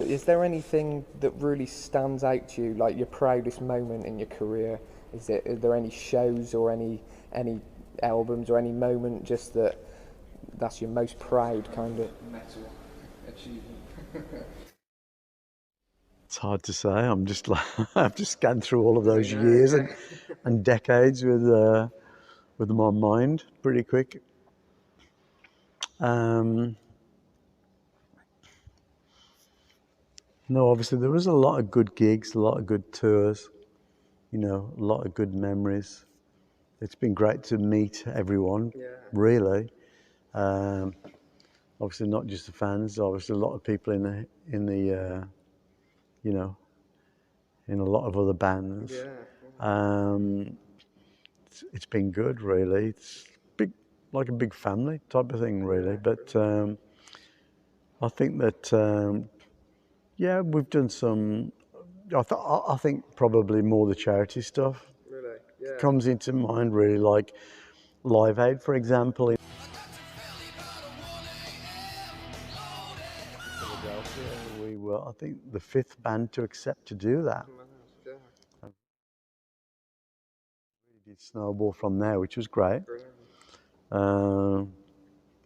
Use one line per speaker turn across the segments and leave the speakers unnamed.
Is there anything that really stands out to you, like your proudest moment in your career? Are there any shows or any albums or any moment just that's your most proud kind of metal achievement?
It's hard to say. I'm just like I've just scanned through all of those years and decades with my mind pretty quick. Um, no, obviously there was a lot of good gigs, a lot of good tours, a lot of good memories. It's been great to meet everyone, really. Um, Obviously not just the fans. Obviously a lot of people you know, in a lot of other bands. It's been good, really. It's big, like a big family type of thing, really. But I think that we've done some. I think probably more the charity stuff comes into mind, really, like Live Aid, for example, in Philadelphia. We were, I think, the 5th band to accept to do that. We did snowball from there, which was great.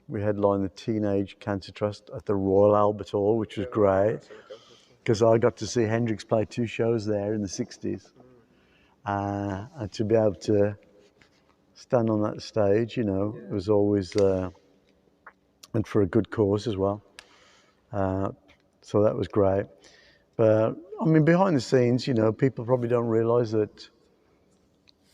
We headlined the Teenage Cancer Trust at the Royal Albert Hall, which was great, because I got to see Hendrix play 2 shows there in the 60s. And to be able to stand on that stage, it was always, and for a good cause as well. So that was great. But, I mean, behind the scenes, people probably don't realise that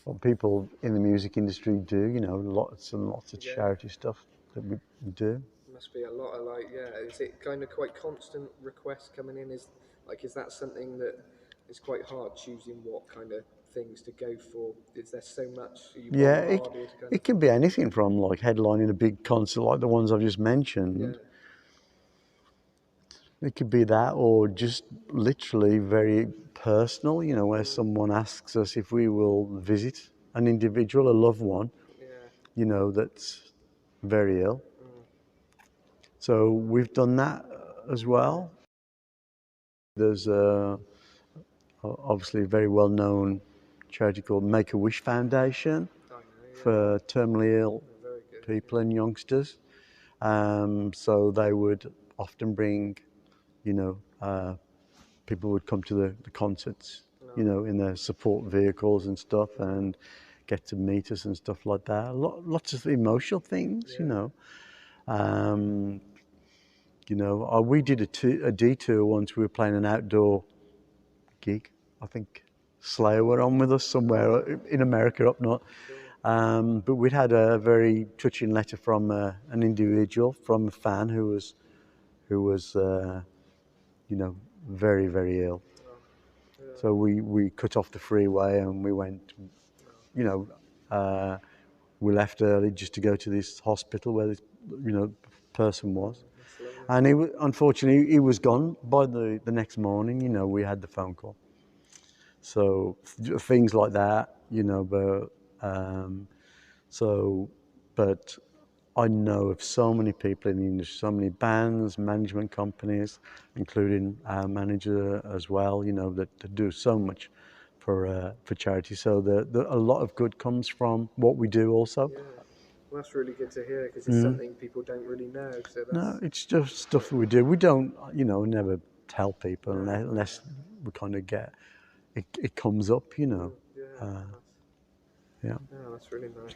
what people in the music industry do, lots and lots of charity stuff that we do.
Must be a lot of is it kind of quite constant requests coming in? Is that something that is quite hard choosing what kind of things to go for? Is there so much? Are you bombarded?
It can be anything from like headlining a big concert like the ones I've just mentioned. It could be that, or just literally very personal, where someone asks us if we will visit an individual, a loved one, that's very ill. So we've done that as well. There's obviously a very well-known charity called Make-A-Wish Foundation for terminally ill people and youngsters. So they would often bring, people would come to the concerts, in their support vehicles and stuff, and get to meet us and stuff like that. Lots of emotional things, we did a detour once. We were playing an outdoor gig. I think Slayer were on with us somewhere in America up north. But we'd had a very touching letter from an individual, from a fan who was very, very ill. So we cut off the freeway and we went, we left early just to go to this hospital where this, person was. And unfortunately, he was gone by the next morning. We had the phone call. So things like that, but I know of so many people in the industry, so many bands, management companies, including our manager as well, that do so much for charity. So a lot of good comes from what we do also.
Yeah. Well, that's really good to hear, because it's something people don't really know. So
No, it's just stuff that we do. We don't, never tell people unless we kind of get it comes up,
Yeah,
Yeah.
that's really nice.